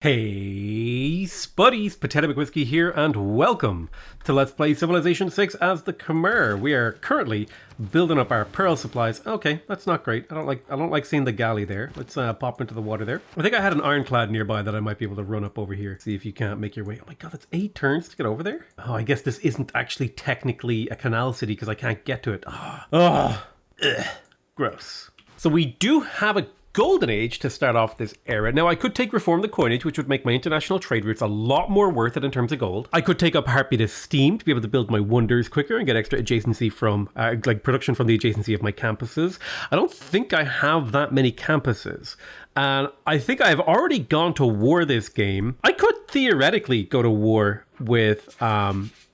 Hey, Spuddies, potatoMcWhiskey here, and welcome to Let's Play Civilization 6 as the Khmer. We are currently building up our pearl supplies. Okay, that's not great. I don't like seeing the galley there. Let's pop into the water there. I think I had an ironclad nearby that I might be able to run up over here. See if you can't make your way. Oh my god, that's 8 turns to get over there. Oh, I guess this isn't actually technically a canal city because I can't get to it. Gross. So we do have a golden age to start off this era. Now I could take reform the coinage, which would make my international trade routes a lot more worth it in terms of gold. I could take up heartbeat as steam to be able to build my wonders quicker and get extra adjacency from like production from the adjacency of my campuses. I don't think I have that many campuses, and I think I've already gone to war this game. I could theoretically go to war with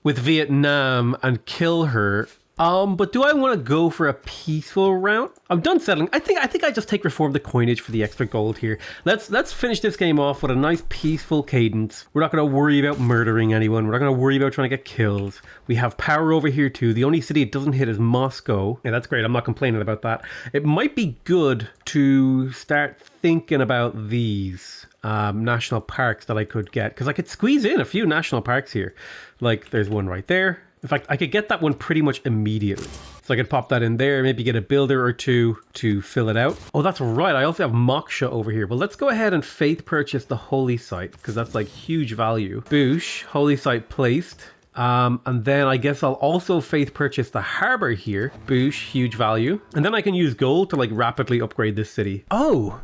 Vietnam and kill her. But do I want to go for a peaceful route? I'm done settling. I think I just take reform the coinage for the extra gold here. Let's finish this game off with a nice peaceful cadence. We're not going to worry about murdering anyone. We're not going to worry about trying to get kills. We have power over here too. The only city it doesn't hit is Moscow. Yeah, that's great. I'm not complaining about that. It might be good to start thinking about these national parks that I could get, because I could squeeze in a few national parks here. Like there's one right there. In fact, I could get that one pretty much immediately. So I could pop that in there, maybe get a builder or two to fill it out. Oh, that's right. I also have Moksha over here. Well, let's go ahead and faith purchase the holy site, because that's like huge value. Boosh, holy site placed. And then I guess I'll also faith purchase the harbor here. Boosh, huge value. And then I can use gold to like rapidly upgrade this city. Oh,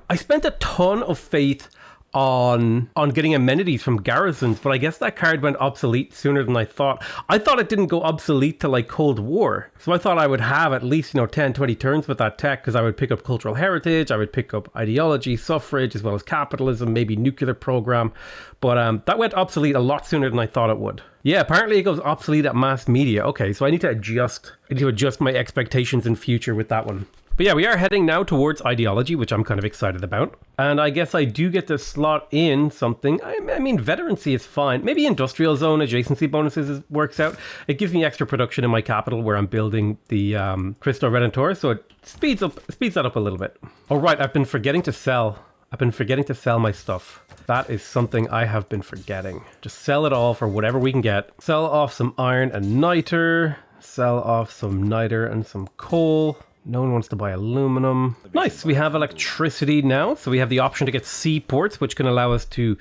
I spent a ton of faith on getting amenities from garrisons, but I guess that card went obsolete sooner than I thought. I thought it didn't go obsolete till like Cold War. So I thought I would have at least, 10, 20 turns with that tech, because I would pick up cultural heritage, I would pick up ideology, suffrage, as well as capitalism, maybe nuclear program. But that went obsolete a lot sooner than I thought it would. Yeah, apparently it goes obsolete at mass media. Okay, so I need to adjust my expectations in future with that one. But yeah, we are heading now towards ideology, which I'm kind of excited about. And I guess I do get to slot in something. I mean, veterancy is fine. Maybe industrial zone adjacency bonuses works out. It gives me extra production in my capital where I'm building the Cristo Redentor, so it speeds that up a little bit. All right, I've been forgetting to sell. My stuff. That is something I have been forgetting. Just sell it all for whatever we can get. Sell off some iron and niter. Sell off some niter and some coal. No one wants to buy aluminum. Nice, we have electricity now, so we have the option to get seaports, which can allow us to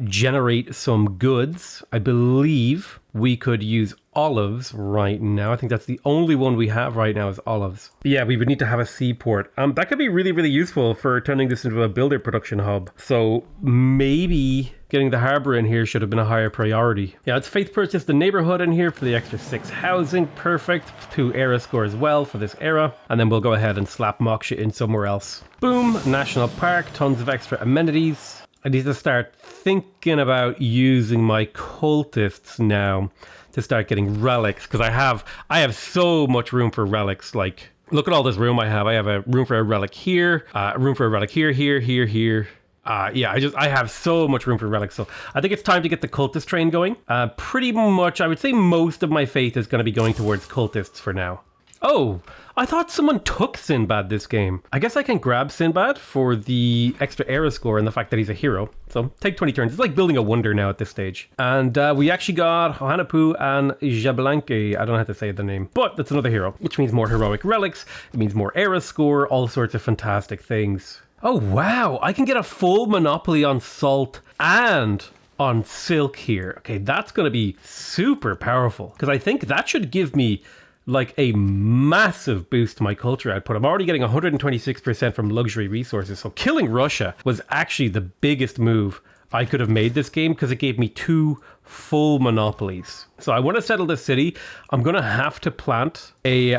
generate some goods. I believe we could use olives right now. I think that's the only one we have right now is olives. But yeah, we would need to have a seaport. That could be really, really useful for turning this into a builder production hub. So maybe getting the harbor in here should have been a higher priority. Yeah, let's faith purchase the neighborhood in here for the extra 6 housing. Perfect. 2 era score as well for this era. And then we'll go ahead and slap Moksha in somewhere else. Boom, national park, tons of extra amenities. I need to start thinking about using my cultists now to start getting relics, because I have so much room for relics. Like, look at all this room I have. I have a room for a relic here, room for a relic here. Yeah, I have so much room for relics. So I think it's time to get the cultist train going. Pretty much, I would say most of my faith is going to be going towards cultists for now. Oh, I thought someone took Sinbad this game. I guess I can grab Sinbad for the extra era score and the fact that he's a hero. So take 20 turns. It's like building a wonder now at this stage. And we actually got Hanapu and Jablanque. I don't know how to say the name, but that's another hero, which means more heroic relics. It means more era score, all sorts of fantastic things. Oh, wow. I can get a full monopoly on salt and on silk here. Okay, that's going to be super powerful, because I think that should give me like a massive boost to my culture output. I'm already getting 126% from luxury resources. So killing Russia was actually the biggest move I could have made this game, because it gave me 2 full monopolies. So I want to settle this city. I'm going to have to plant a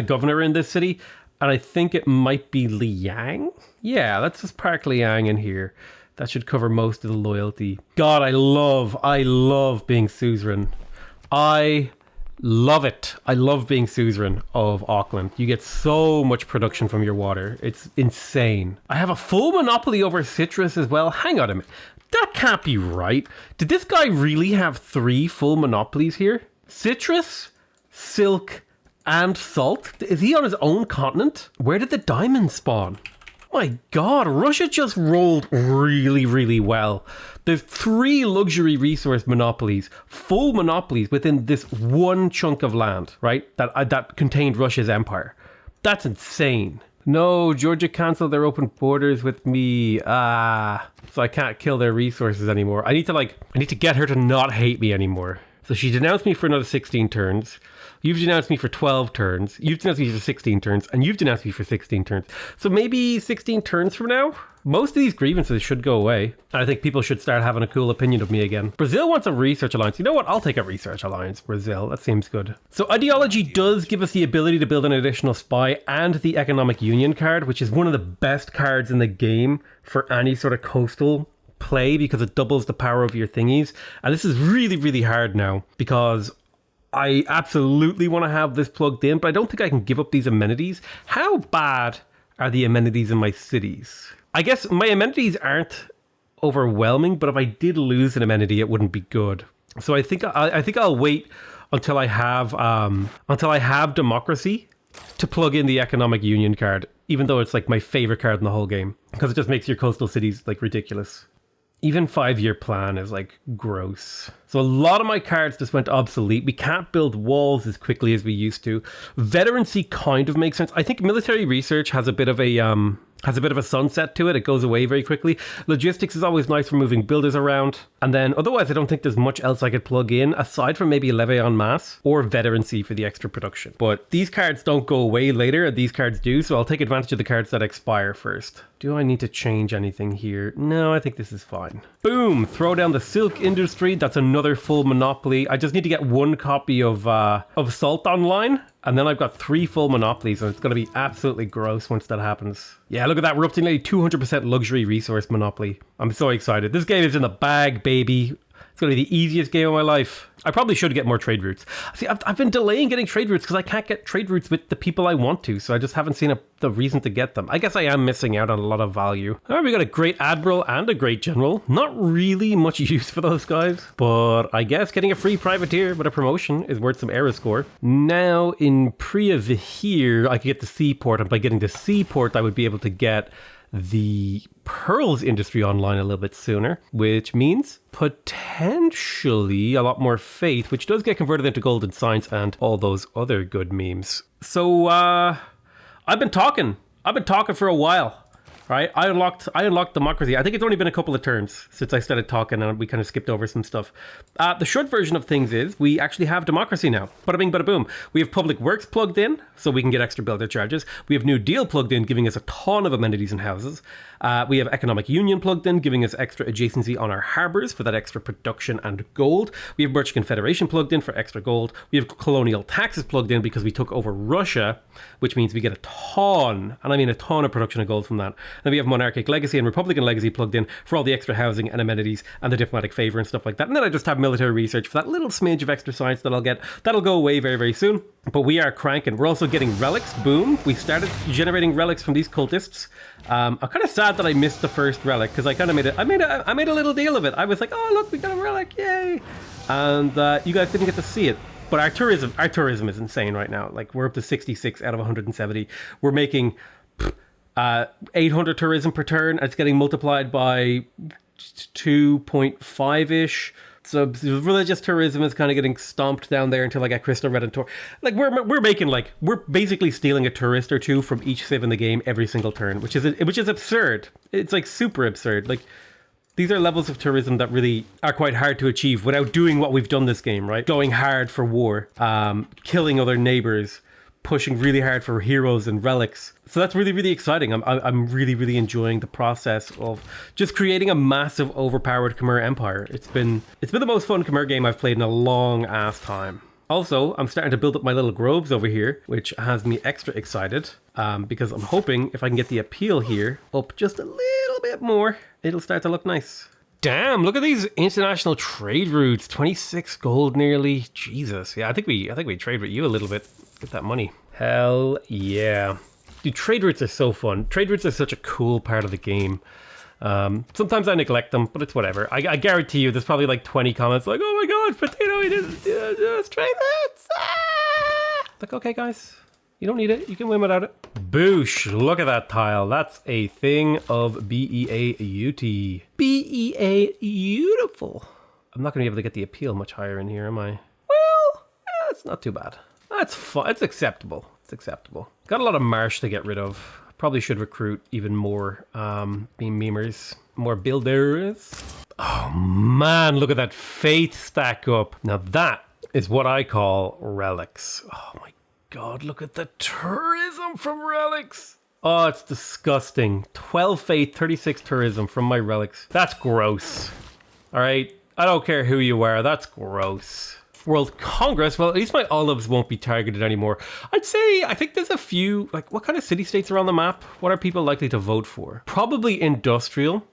governor in this city. And I think it might be Liang. Yeah, let's just park Liang in here. That should cover most of the loyalty. God, I love being suzerain. I love it. I love being suzerain of Auckland. You get so much production from your water. It's insane. I have a full monopoly over citrus as well. Hang on a minute. That can't be right. Did this guy really have 3 full monopolies here? Citrus, silk, and salt? Is he on his own continent? Where did the diamonds spawn? my God, Russia just rolled really, really well. There's 3 luxury resource monopolies, full monopolies within this one chunk of land, right? That contained Russia's empire. That's insane. No, Georgia canceled their open borders with me. So I can't kill their resources anymore. I need to get her to not hate me anymore. So she denounced me for another 16 turns. You've denounced me for 12 turns. You've denounced me for 16 turns. And you've denounced me for 16 turns. So maybe 16 turns from now? Most of these grievances should go away. I think people should start having a cool opinion of me again. Brazil wants a research alliance. You know what? I'll take a research alliance, Brazil. That seems good. So ideology does give us the ability to build an additional spy and the economic union card, which is one of the best cards in the game for any sort of coastal play because it doubles the power of your thingies. And this is really, really hard now because I absolutely want to have this plugged in, but I don't think I can give up these amenities. How bad are the amenities in my cities? I guess my amenities aren't overwhelming, but if I did lose an amenity, it wouldn't be good. So I think I'll wait until I have democracy to plug in the economic union card, even though it's like my favorite card in the whole game because it just makes your coastal cities like ridiculous. Even 5-year plan is like gross. So a lot of my cards just went obsolete. We can't build walls as quickly as we used to. Veterancy kind of makes sense. I think military research has a bit of a sunset to it. It goes away very quickly. Logistics is always nice for moving builders around. And then otherwise, I don't think there's much else I could plug in aside from maybe Levy en masse or veterancy for the extra production. But these cards don't go away later, and these cards do. So I'll take advantage of the cards that expire first. Do I need to change anything here? No, I think this is fine. Boom! Throw down the silk industry. That's another full monopoly. I just need to get 1 copy of Salt Online. And then I've got 3 full monopolies, and it's going to be absolutely gross once that happens. Yeah, look at that. We're up to nearly 200% luxury resource monopoly. I'm so excited. This game is in the bag, baby. It's going to be the easiest game of my life. I probably should get more trade routes. See, I've been delaying getting trade routes because I can't get trade routes with the people I want to, so I just haven't seen the reason to get them. I guess I am missing out on a lot of value. All right, we got a great admiral and a great general. Not really much use for those guys, but I guess getting a free privateer with a promotion is worth some era score. Now, in Priya here, I could get the seaport, and by getting the seaport, I would be able to get the pearls industry online a little bit sooner, which means potentially a lot more faith, which does get converted into gold and science and all those other good memes. So I've been talking for a while. Right, I unlocked democracy. I think it's only been a couple of turns since I started talking, and we kind of skipped over some stuff. The short version of things is we actually have democracy now. Bada bing, bada boom. We have public works plugged in, so we can get extra builder charges. We have New Deal plugged in, giving us a ton of amenities and houses. We have economic union plugged in, giving us extra adjacency on our harbors for that extra production and gold. We have Merchant Confederation plugged in for extra gold. We have colonial taxes plugged in because we took over Russia, which means we get a ton, and I mean a ton of production of gold from that. Then we have Monarchic Legacy and Republican Legacy plugged in for all the extra housing and amenities and the diplomatic favor and stuff like that. And then I just have military research for that little smidge of extra science that I'll get. That'll go away very, very soon. But we are cranking. We're also getting relics. Boom. We started generating relics from these cultists. I'm kind of sad that I missed the first relic because I kind of made a little deal of it. I was like, oh, look, we got a relic. Yay. And you guys didn't get to see it. But our tourism is insane right now. Like, we're up to 66 out of 170. We're making 800 tourism per turn. It's getting multiplied by 2.5-ish. So religious tourism is kind of getting stomped down there until I get Crystal Redentor. Like, we're basically stealing a tourist or two from each civ in the game every single turn, which is absurd. It's like super absurd. Like, these are levels of tourism that really are quite hard to achieve without doing what we've done this game, right? Going hard for war, killing other neighbors, pushing really hard for heroes and relics. So that's really, really exciting. I'm really, really enjoying the process of just creating a massive, overpowered Khmer empire. It's been the most fun Khmer game I've played in a long ass time. Also, I'm starting to build up my little groves over here, which has me extra excited because I'm hoping if I can get the appeal here up just a little bit more, it'll start to look nice. Damn, look at these international trade routes. 26 gold nearly. Jesus. Yeah, I think we trade with you a little bit. Get that money. Hell yeah. Dude, trade routes are so fun. Trade routes are such a cool part of the game. Sometimes I neglect them, but it's whatever. I guarantee you there's probably like 20 comments like, oh my god, Potato, he didn't do trade routes. Ah! Like, okay guys, You don't need it. You can win without it. Boosh. Look at that tile. That's a thing of B-E-A-U-T. B-E-A-Beautiful. I'm not going to be able to get the appeal much higher in here, am I? Well, it's not too bad. That's fun. It's acceptable. It's acceptable. Got a lot of marsh to get rid of. Probably should recruit even more beam memers, more builders. Oh man, look at that faith stack up. Now that is what I call relics. Oh my God, look at the tourism from relics. Oh, it's disgusting. 12 faith, 36 tourism from my relics. That's gross. All right, I don't care who you are. That's gross. World Congress, well, at least my olives won't be targeted anymore. I think there's a few, like, what kind of city-states are on the map? What are people likely to vote for? Probably industrial.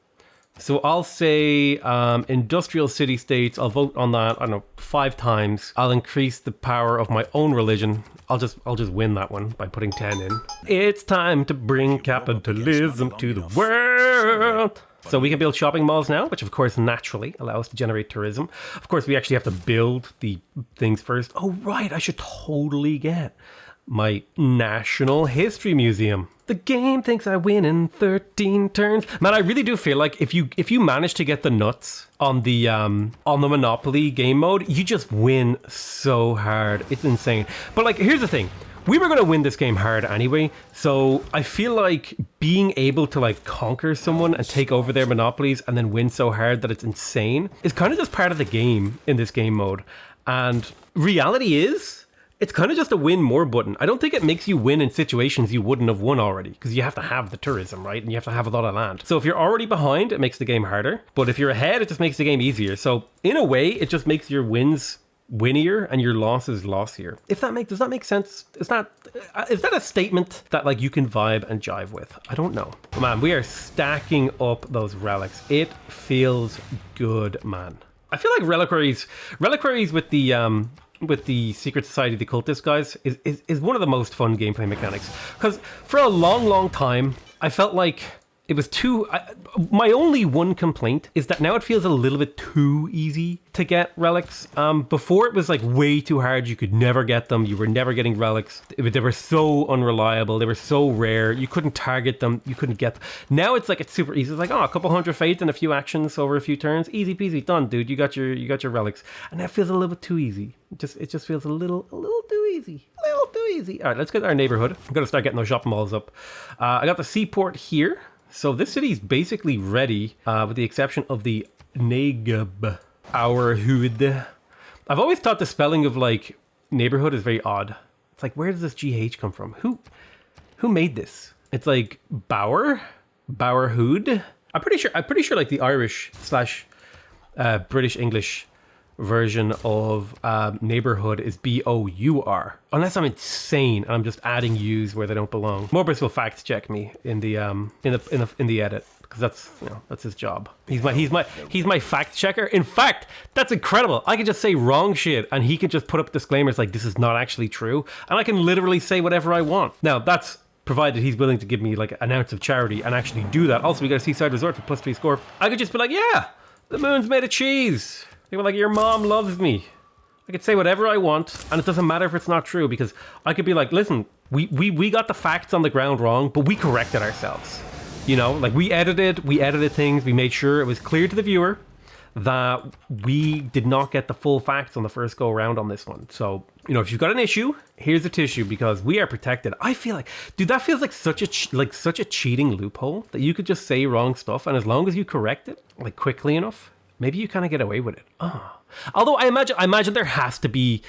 So I'll say industrial city-states. I'll vote on that, I don't know, 5 times. I'll increase the power of my own religion. I'll just win that one by putting 10 in. It's time to bring capitalism to the world. So we can build shopping malls now, which of course naturally allow us to generate tourism. Of course, we actually have to build the things first. Oh, right, I should totally get my National History Museum. The game thinks I win in 13 turns. Man, I really do feel like if you manage to get the nuts on the Monopoly game mode, you just win so hard. It's insane. But like, here's the thing. We were going to win this game hard anyway, so I feel like being able to like conquer someone and take over their monopolies and then win so hard that it's insane is kind of just part of the game in this game mode. And reality is, it's kind of just a win more button. I don't think it makes you win in situations you wouldn't have won already, because you have to have the tourism, right? And you have to have a lot of land. So if you're already behind, it makes the game harder. But if you're ahead, it just makes the game easier. So in a way, it just makes your wins winnier and your losses lossier. Does that make sense? Is that a statement that like you can vibe and jive with? I don't know. But man, we are stacking up those relics. It feels good, man. I feel like reliquaries with the Secret Society, the Cultist guys, is one of the most fun gameplay mechanics. Because for a long time, I felt like it was my only one complaint is that now it feels a little bit too easy to get relics. Before it was like way too hard. You could never get them. You were never getting relics. They were so unreliable. They were so rare. You couldn't target them. You couldn't get them. Now it's like, it's super easy. It's like, oh, a couple hundred faith and a few actions over a few turns. Easy peasy, done, dude. You got your relics. And that feels a little bit too easy. It just feels a little too easy. A little too easy. All right, let's get our neighborhood. I'm going to start getting those shopping malls up. I got the seaport here. So this city is basically ready, with the exception of the Negeb, our hood. I've always thought the spelling of like neighborhood is very odd. It's like, where does this GH come from? Who made this? It's like Bower hood. I'm pretty sure like the Irish / British English version of neighborhood is B-O-U-R, unless I'm insane and I'm just adding U's where they don't belong. Morbus will fact check me in the edit, because that's his job. He's my fact checker. In fact, that's incredible. I can just say wrong shit and he can just put up disclaimers like this is not actually true, and I can literally say whatever I want. Now that's provided he's willing to give me like an ounce of charity and actually do that. Also, we got a seaside resort for +3 score. I could just be like, yeah, the moon's made of cheese. They were like, your mom loves me. I could say whatever I want, and it doesn't matter if it's not true, because I could be like, listen, we got the facts on the ground wrong, but we corrected ourselves. You know, like we edited things, we made sure it was clear to the viewer that we did not get the full facts on the first go around on this one. So, you know, if you've got an issue, here's the tissue, because we are protected. I feel like, dude, that feels like such a cheating loophole that you could just say wrong stuff, and as long as you correct it like quickly enough, maybe you kind of get away with it. Although I imagine there has to be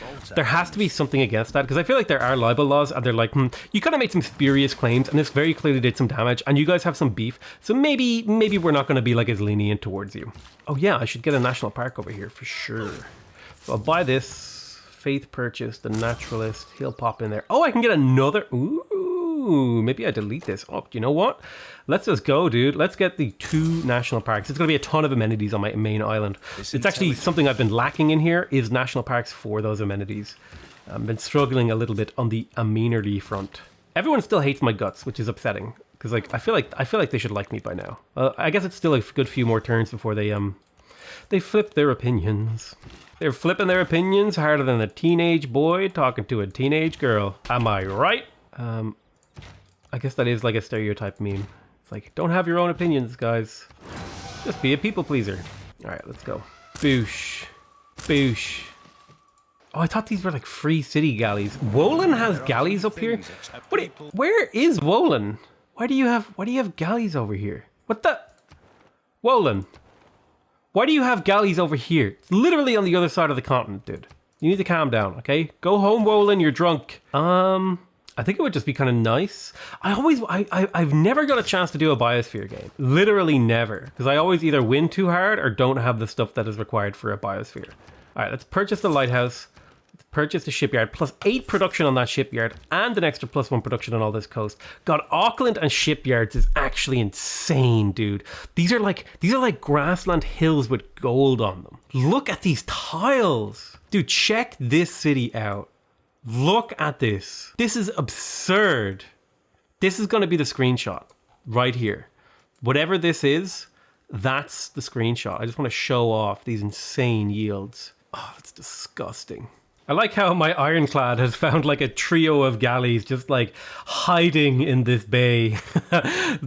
something against that, because I feel like there are libel laws, and they're like, you kind of made some spurious claims, and this very clearly did some damage, and you guys have some beef, so maybe we're not going to be like as lenient towards you. Oh yeah, I should get a national park over here for sure. So I'll buy this. Faith purchase, the naturalist. He'll pop in there. Oh, I can get another. Ooh, maybe I delete this. Oh, you know what? Let's just go, dude. Let's get the 2 national parks. It's going to be a ton of amenities on my main island. It's actually something I've been lacking in here, is national parks for those amenities. I've been struggling a little bit on the amenity front. Everyone still hates my guts, which is upsetting, because like I feel like they should like me by now. I guess it's still a good few more turns before they flip their opinions. They're flipping their opinions harder than a teenage boy talking to a teenage girl. Am I right? I guess that is like a stereotype meme. It's like, don't have your own opinions, guys. Just be a people pleaser. All right, let's go. Boosh. Boosh. Oh, I thought these were like free city galleys. Wolan has galleys up here? Where is Wolan? Why do you have galleys over here? What the? Wolan. Why do you have galleys over here? It's literally on the other side of the continent, dude. You need to calm down, okay? Go home, Wolan, you're drunk. I think it would just be kind of nice. I've never got a chance to do a biosphere game. Literally never. Because I always either win too hard or don't have the stuff that is required for a biosphere. All right, let's purchase the lighthouse. Let's purchase the shipyard. +8 production on that shipyard. And an extra +1 production on all this coast. God, Auckland and shipyards is actually insane, dude. These are like grassland hills with gold on them. Look at these tiles. Dude, check this city out. Look at this. This is absurd. This is going to be the screenshot right here. Whatever this is, that's the screenshot. I just want to show off these insane yields. Oh, that's disgusting. I like how my ironclad has found like a trio of galleys just like hiding in this bay.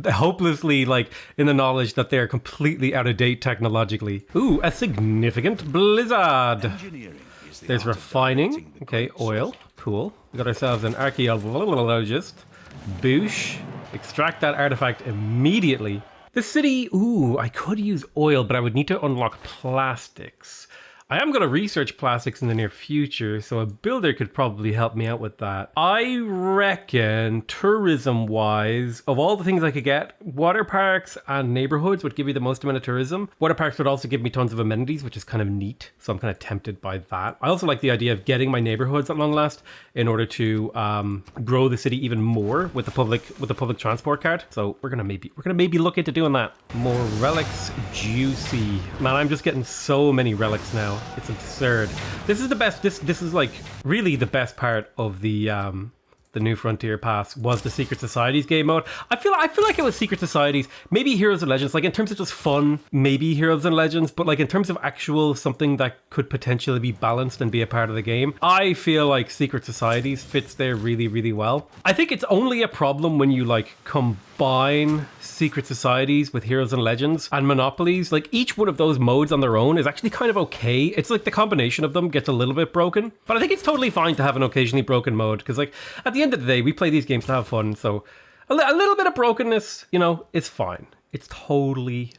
Hopelessly like in the knowledge that they're completely out of date technologically. Ooh, a significant blizzard. There's refining. Okay, oil. Cool. We got ourselves an archaeologist. Boosh. Extract that artifact immediately. The city, ooh, I could use oil, but I would need to unlock plastics. I am going to research plastics in the near future, so a builder could probably help me out with that. I reckon, tourism-wise, of all the things I could get, water parks and neighborhoods would give me the most amount of tourism. Water parks would also give me tons of amenities, which is kind of neat, so I'm kind of tempted by that. I also like the idea of getting my neighborhoods at long last in order to grow the city even more with the public transport card. So we're gonna maybe look into doing that. More relics, juicy. Man, I'm just getting so many relics now. It's absurd. This is the best. This is like really the best part of the New Frontier Pass was the Secret Societies game mode. I feel like it was Secret Societies, maybe Heroes and Legends. Like in terms of just fun, maybe Heroes and Legends, but like in terms of actual something that could potentially be balanced and be a part of the game, I feel like Secret Societies fits there really, really well. I think it's only a problem when you like combine Secret Societies with Heroes and Legends and Monopolies. Like each one of those modes on their own is actually kind of okay. It's like the combination of them gets a little bit broken, but I think it's totally fine to have an occasionally broken mode because like at the end of the day we play these games to have fun, so a little bit of brokenness, you know, it's fine. It's totally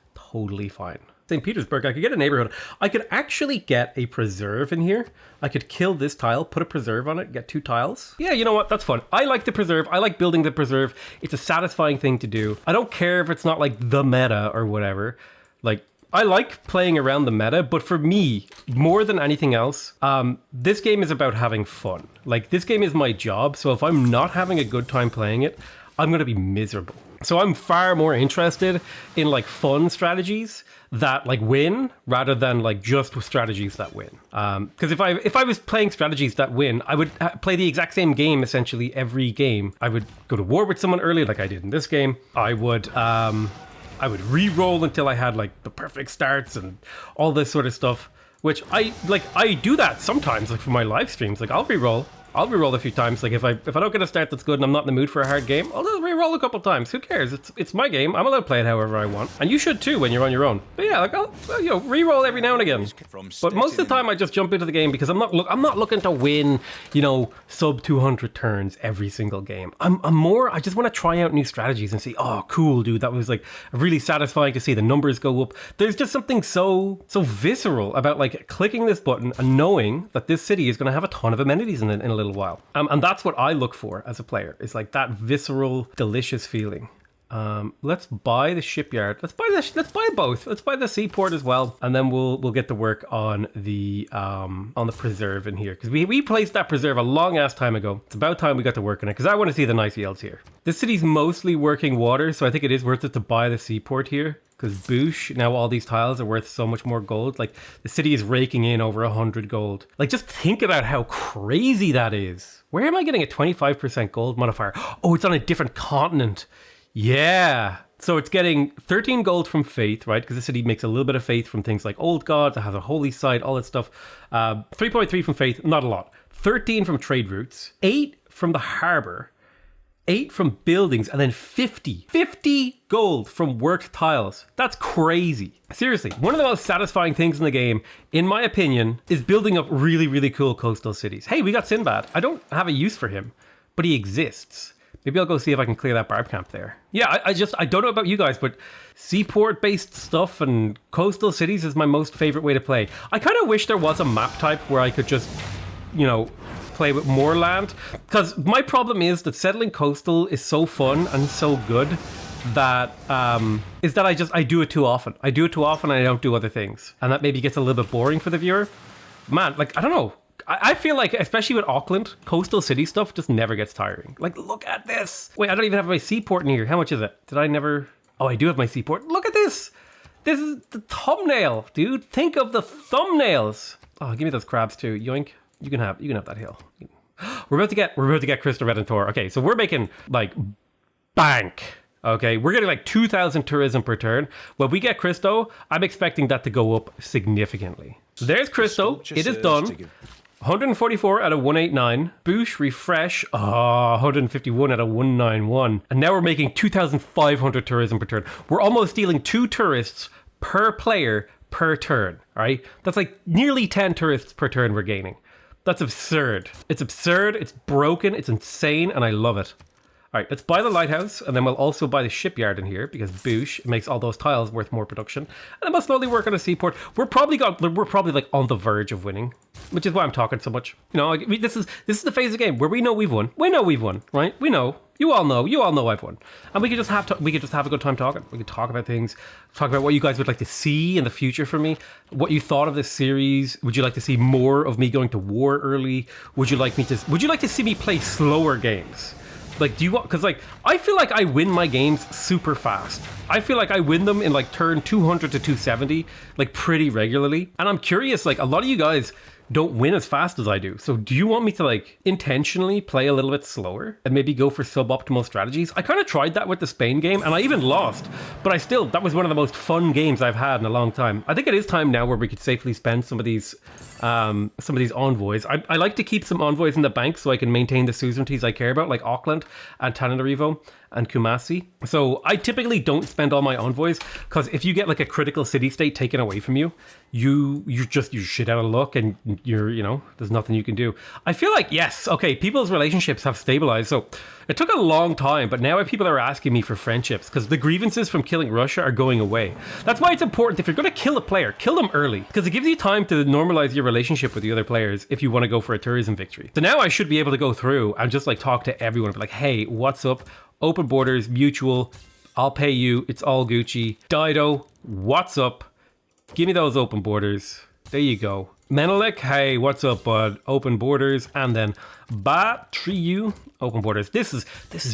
fine. St. Petersburg, I could get a neighborhood. I could actually get a preserve in here. I could kill this tile, put a preserve on it, get 2 tiles. Yeah, you know what? That's fun. I like the preserve. I like building the preserve. It's a satisfying thing to do. I don't care if it's not like the meta or whatever. Like, I like playing around the meta, but for me, more than anything else, this game is about having fun. Like, this game is my job, so if I'm not having a good time playing it, I'm going to be miserable. So I'm far more interested in like fun strategies that like win rather than like just strategies that win. Because if I was playing strategies that win, I would play the exact same game essentially every game. I would go to war with someone early like I did in this game. I would re-roll until I had like the perfect starts and all this sort of stuff, which I do that sometimes like for my live streams. Like I'll re-roll a few times. Like if I don't get a start that's good and I'm not in the mood for a hard game, I'll just re-roll a couple times. Who cares? It's my game. I'm allowed to play it however I want, and you should too when you're on your own. But yeah, like I'll re-roll every now and again. But most of the time I just jump into the game because I'm not looking to win, sub 200 turns every single game. I just want to try out new strategies and see. Oh, cool, dude. That was like really satisfying to see the numbers go up. There's just something so visceral about like clicking this button and knowing that this city is going to have a ton of amenities in a little while. And that's what I look for as a player. It's like that visceral, delicious feeling. Let's buy the shipyard. Let's buy both. Let's buy the seaport as well, and then we'll get to work on the preserve in here because we placed that preserve a long ass time ago. It's about time we got to work on it because I want to see the nice yields here. This city's mostly working water, so I think it is worth it to buy the seaport here. Because boosh, now all these tiles are worth so much more gold. Like the city is raking in over 100 gold. Like just think about how crazy that is. Where am I getting a 25% gold modifier? Oh, it's on a different continent. Yeah. So it's getting 13 gold from faith, right? Because the city makes a little bit of faith from things like old gods. It has a holy site, all that stuff. 3.3 from faith, not a lot. 13 from trade routes. 8 from the harbor. 8 from buildings, and then 50 gold from worked tiles. That's crazy. Seriously, one of the most satisfying things in the game, in my opinion, is building up really, really cool coastal cities. Hey, we got Sinbad. I don't have a use for him, but he exists. Maybe I'll go see if I can clear that barb camp there. Yeah, I don't know about you guys, but seaport-based stuff and coastal cities is my most favorite way to play. I kind of wish there was a map type where I could just, you know, play with more land. Because my problem is that settling coastal is so fun and so good that I do it too often. I do it too often and I don't do other things. And that maybe gets a little bit boring for the viewer. Man, like, I don't know. I feel like, especially with Auckland, coastal city stuff just never gets tiring. Like, look at this. Wait, I don't even have my seaport in here. How much is it? Did I never... Oh, I do have my seaport. Look at this. This is the thumbnail, dude. Think of the thumbnails. Oh, give me those crabs too. Yoink. You can have that hill. We're about to get Krista Redentor. Okay, so we're making like bank. Okay, we're getting like 2,000 tourism per turn. When we get Christo, I'm expecting that to go up significantly. So there's Christo. It is done. 144 out of 189. Boosh, refresh. 151 out of 191. And now we're making 2,500 tourism per turn. We're almost stealing 2 tourists per player per turn. All right, that's like nearly 10 tourists per turn we're gaining. That's absurd. It's absurd. It's broken. It's insane, and I love it. All right, let's buy the lighthouse, and then we'll also buy the shipyard in here because boosh, it makes all those tiles worth more production. And then we'll slowly work on a seaport. We're probably like on the verge of winning, which is why I'm talking so much. You know, this is the phase of the game where we know we've won. We know we've won, right? We know. You all know I've won, and we could just have a good time talking. We could talk about things, talk about what you guys would like to see in the future from me, what you thought of this series. Would you like to see more of me going to war early? Would you like to see me play slower games? Like, do you want, because like, I feel like I win my games super fast. I feel like I win them in like turn 200 to 270, like pretty regularly. And I'm curious, like a lot of you guys don't win as fast as I do. So do you want me to like intentionally play a little bit slower and maybe go for suboptimal strategies? I kind of tried that with the Spain game and I even lost, but that was one of the most fun games I've had in a long time. I think it is time now where we could safely spend some of these envoys. I like to keep some envoys in the bank so I can maintain the suzerainties I care about, like Auckland and Tananarivo and Kumasi. So I typically don't spend all my envoys because if you get like a critical city state taken away from you, you shit out of luck and there's nothing you can do. I feel like, yes, okay, people's relationships have stabilized. So it took a long time, but now people are asking me for friendships because the grievances from killing Russia are going away. That's why it's important, if you're going to kill a player, kill them early because it gives you time to normalize your relationship with the other players if you want to go for a tourism victory. So now I should be able to go through and just like talk to everyone, be like, hey, what's up? Open borders, mutual, I'll pay you, it's all Gucci. Dido, what's up? Give me those open borders. There you go. Menelik, hey, what's up, bud? Open borders. And then Batriu, open borders. This is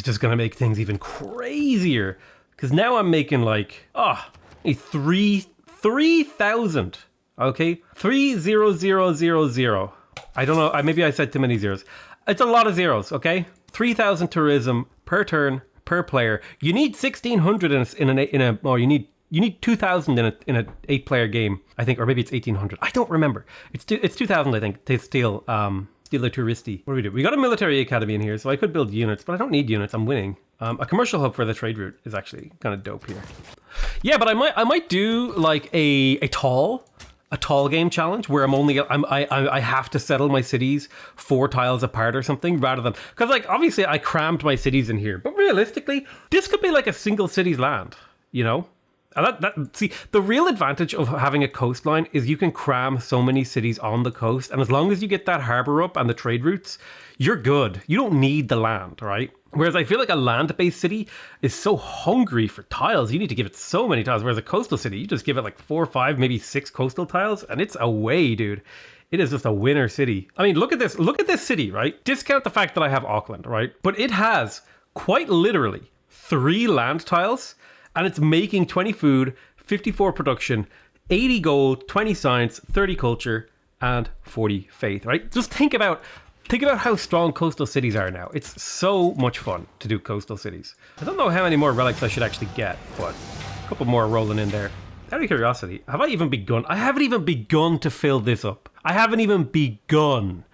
just gonna make things even crazier. Because now I'm making like 3,000. Okay? 3,000. I don't know, maybe I said too many zeros. It's a lot of zeros, okay? 3,000 tourism per turn per player. You need 1,600 you need 2,000 in an 8-player game, I think, or maybe it's 1,800. I don't remember. It's 2,000, I think, to steal a touristi. What do we do? We got a military academy in here, so I could build units, but I don't need units. I'm winning. A commercial hub for the trade route is actually kind of dope here. Yeah, but I might do like a tall game challenge where I have to settle my cities 4 tiles apart or something, rather than, because like obviously I crammed my cities in here, but realistically this could be like a single city's land, you know. And see, the real advantage of having a coastline is you can cram so many cities on the coast, and as long as you get that harbor up and the trade routes, you're good. You don't need the land, right? Whereas I feel like a land-based city is so hungry for tiles. You need to give it so many tiles. Whereas a coastal city, you just give it like 4 or 5, maybe 6 coastal tiles, and it's away, dude. It is just a winner city. I mean, look at this. Look at this city, right? Discount the fact that I have Auckland, right? But it has quite literally 3 land tiles, and it's making 20 food, 54 production, 80 gold, 20 science, 30 culture, and 40 faith, right? Just think about how strong coastal cities are now. It's so much fun to do coastal cities. I don't know how many more relics I should actually get, but a couple more rolling in there. Out of curiosity, have I even begun? I haven't even begun to fill this up. I haven't even begun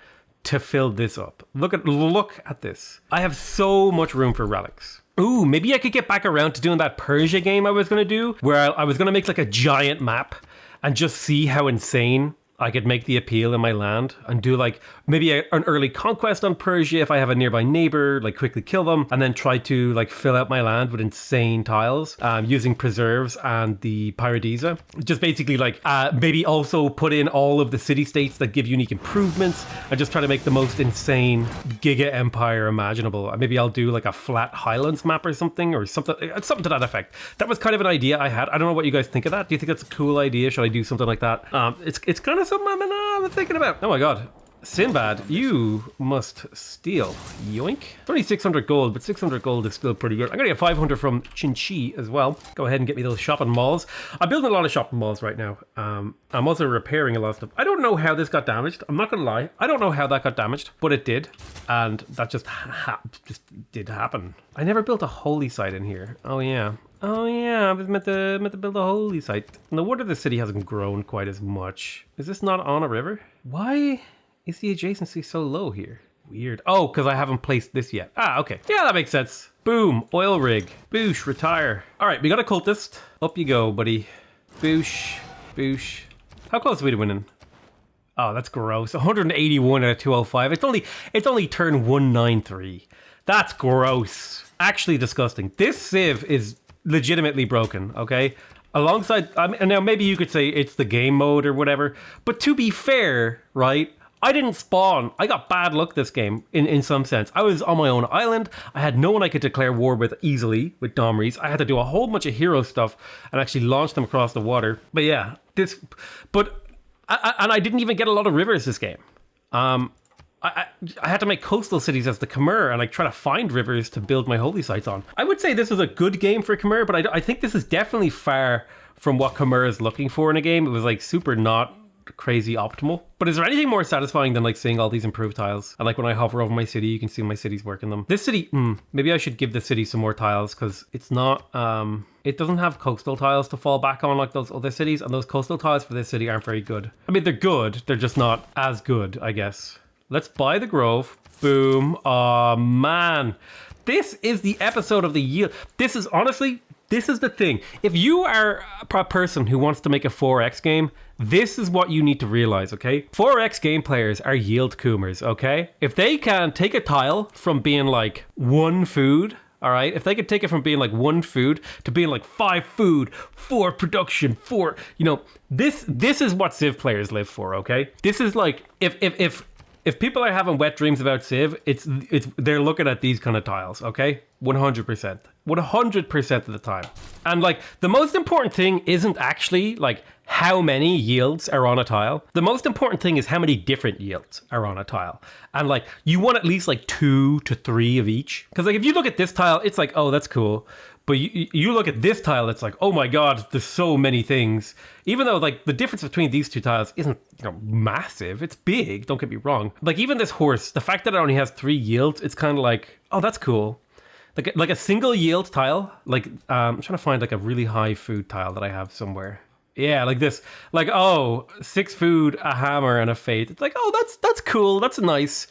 to fill this up. Look at this. I have so much room for relics. Ooh, maybe I could get back around to doing that Persia game I was going to do, where I was going to make like a giant map and just see how insane I could make the appeal in my land and do like maybe an early conquest on Persia if I have a nearby neighbor, like quickly kill them and then try to like fill out my land with insane tiles using preserves and the Paradisa. Just basically like maybe also put in all of the city states that give unique improvements and just try to make the most insane giga empire imaginable. Maybe I'll do like a flat highlands map or something to that effect. That was kind of an idea I had. I don't know what you guys think of that. Do you think that's a cool idea? Should I do something like that? It's kind of something I'm thinking about. Oh my god. Sinbad, you must steal. Yoink. It's only 600 gold, but 600 gold is still pretty good. I'm gonna get 500 from Chinchi as well. Go ahead and get me those shopping malls. I'm building a lot of shopping malls right now. I'm also repairing a lot of stuff. I don't know how this got damaged. I'm not gonna lie. I don't know how that got damaged, but it did. And that just did happen. I never built a holy site in here. Oh yeah, I was meant to build a holy site. No wonder the city hasn't grown quite as much. Is this not on a river? Why is the adjacency so low here? Weird. Oh, because I haven't placed this yet. Ah, okay. Yeah, that makes sense. Boom. Oil rig. Boosh. Retire. All right, we got a cultist. Up you go, buddy. Boosh. Boosh. How close are we to winning? Oh, that's gross. 181 out of 205. It's only turn 193. That's gross. Actually disgusting. This civ is legitimately broken, okay? Alongside, now maybe you could say it's the game mode or whatever, but to be fair, right? I didn't spawn. I got bad luck this game in some sense. I was on my own island. I had no one I could declare war with easily with Domries. I had to do a whole bunch of hero stuff and actually launch them across the water. But yeah, I didn't even get a lot of rivers this game. I had to make coastal cities as the Khmer and like try to find rivers to build my holy sites on. I would say this was a good game for Khmer, but I think this is definitely far from what Khmer is looking for in a game. It was like super not crazy optimal. But is there anything more satisfying than like seeing all these improved tiles? And like when I hover over my city, you can see my city's working them. This city, maybe I should give the city some more tiles because it's not, it doesn't have coastal tiles to fall back on like those other cities, and those coastal tiles for this city aren't very good. I mean, they're good. They're just not as good, I guess. Let's buy the Grove. Boom. Oh, man. This is the episode of the yield. This is the thing. If you are a person who wants to make a 4X game, this is what you need to realize, okay? 4X game players are yield coomers, okay? If they can take a tile from being like 1 food, all right? If they could take it from being like 1 food to being like 5 food, 4 production, 4, this is what Civ players live for, okay? This is like, if people are having wet dreams about Civ, they're looking at these kind of tiles, okay? 100%. 100% of the time. And like, the most important thing isn't actually like how many yields are on a tile. The most important thing is how many different yields are on a tile. And like, you want at least like 2 to 3 of each. Because like, if you look at this tile, it's like, oh, that's cool. But you look at this tile, it's like, oh my god, there's so many things. Even though like the difference between these two tiles isn't massive, it's big, don't get me wrong. Like even this horse, the fact that it only has 3 yields, it's kind of like, oh, that's cool. Like a single yield tile, like I'm trying to find like a really high food tile that I have somewhere. Yeah, like this. Like, oh, 6 food, a hammer, and a fate. It's like, oh, that's cool, that's nice.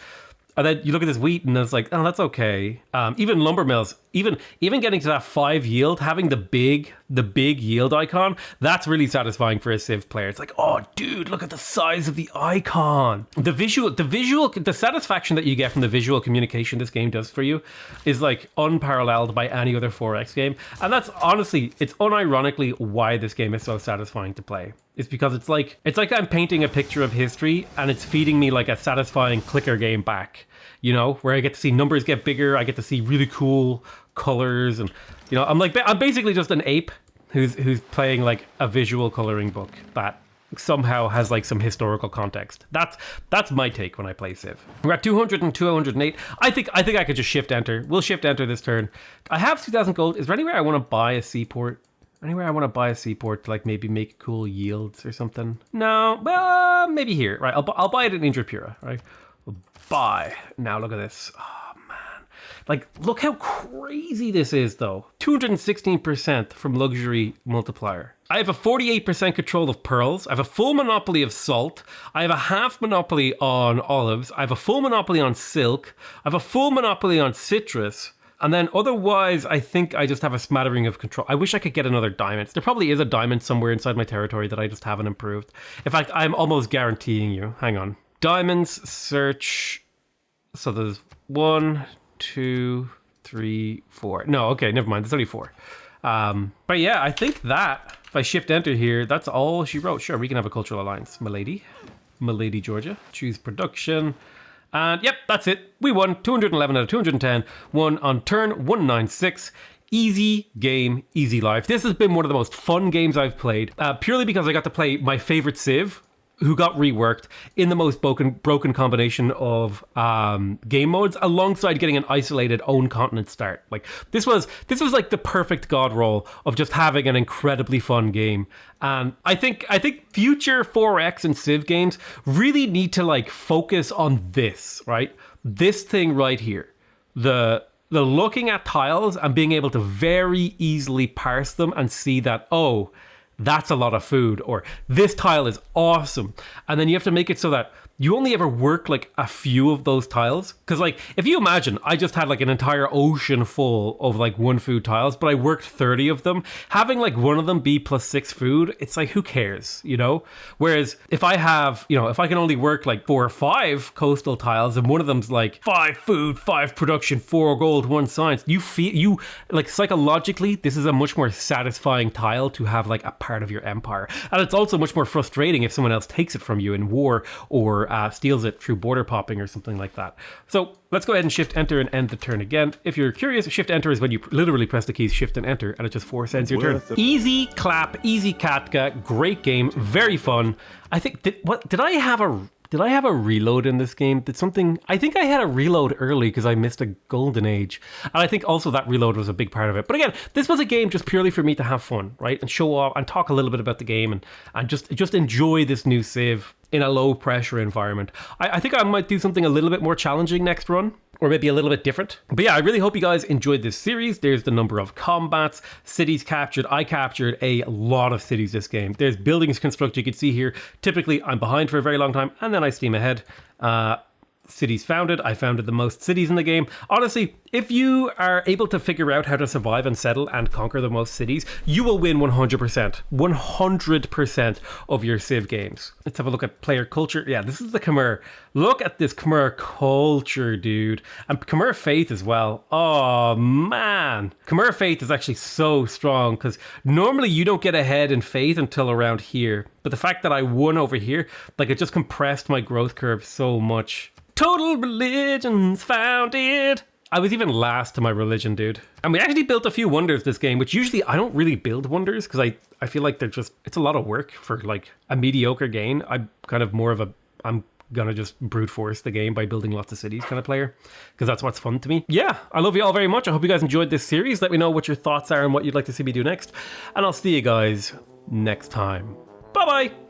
And then you look at this wheat and it's like, oh, that's okay. Even lumber mills, even getting to that 5 yield, having the big yield icon, that's really satisfying for a Civ player. It's like, oh, dude, look at the size of the icon. The satisfaction that you get from the visual communication this game does for you is like unparalleled by any other 4X game. And that's honestly, it's unironically why this game is so satisfying to play. It's because it's like I'm painting a picture of history and it's feeding me like a satisfying clicker game back, where I get to see numbers get bigger. I get to see really cool colors. And, I'm basically just an ape who's playing like a visual coloring book that somehow has like some historical context. That's my take when I play Civ. We're at 200 and 208. I think I could just shift enter. We'll shift enter this turn. I have 2,000 gold. Is there anywhere I want to buy a seaport? Anywhere I want to buy a seaport to like maybe make cool yields or something? No, well, maybe here. Right, I'll buy it in Indrapura, right? We'll buy. Now look at this. Oh man, Like, look how crazy this is, though. 216% from luxury multiplier. I have a 48% control of pearls. I have a full monopoly of salt. I have a half monopoly on olives. I have a full monopoly on silk. I have a full monopoly on citrus. And then otherwise, I think I just have a smattering of control. I wish I could get another diamond. There probably is a diamond somewhere inside my territory that I just haven't improved. In fact, I'm almost guaranteeing you. Hang on. Diamonds, search. So there's 1, 2, 3, 4. No, okay, never mind. There's only 4. But yeah, I think that, if I shift enter here, that's all she wrote. Sure, we can have a cultural alliance. Milady, Georgia. Choose production. And yep, that's it. We won 211 out of 210. Won on turn 196. Easy game, easy life. This has been one of the most fun games I've played, purely because I got to play my favorite civ, who got reworked in the most broken combination of game modes, alongside getting an isolated own continent start. Like this was like the perfect god roll of just having an incredibly fun game. And I think future 4X and Civ games really need to like focus on this, right? This thing right here. The looking at tiles and being able to very easily parse them and see that, oh, that's a lot of food, or this tile is awesome. And then you have to make it so that you only ever work like a few of those tiles. Because like, if you imagine, I just had like an entire ocean full of like 1 food tiles, but I worked 30 of them. Having like one of them be +6 food, it's like, who cares, you know? Whereas if I have, you know, if I can only work like 4 or 5 coastal tiles and one of them's like 5 food, 5 production, 4 gold, 1 science, you like psychologically, this is a much more satisfying tile to have like a part of your empire. And it's also much more frustrating if someone else takes it from you in war, or steals it through border popping or something like that. So let's go ahead and shift enter and end the turn again. If you're curious, shift enter is when you literally press the keys shift and enter, and it just force ends your turn. Easy clap, easy Katka, great game, very fun. I think did I have a reload in this game? I think I had a reload early because I missed a golden age. And I think also that reload was a big part of it. But again, this was a game just purely for me to have fun, right? And show off and talk a little bit about the game and just enjoy this new Civ in a low pressure environment. I think I might do something a little bit more challenging next run, or maybe a little bit different. But yeah, I really hope you guys enjoyed this series. There's the number of combats, cities captured. I captured a lot of cities this game. There's buildings constructed, you can see here. Typically, I'm behind for a very long time, and then I steam ahead. Cities founded. I founded the most cities in the game. Honestly, if you are able to figure out how to survive and settle and conquer the most cities, you will win 100%. 100% of your Civ games. Let's have a look at player culture. Yeah, this is the Khmer. Look at this Khmer culture, dude. And Khmer faith as well. Oh, man. Khmer faith is actually so strong because normally you don't get ahead in faith until around here. But the fact that I won over here, like it just compressed my growth curve so much. Total religions founded. I was even last to my religion, dude. And we actually built a few wonders this game, which usually I don't really build wonders because I feel like it's a lot of work for like a mediocre game. I'm kind of more of I'm gonna just brute force the game by building lots of cities kind of player, because that's what's fun to me. Yeah, I love you all very much. I hope you guys enjoyed this series. Let me know what your thoughts are and what you'd like to see me do next. And I'll see you guys next time. Bye-bye.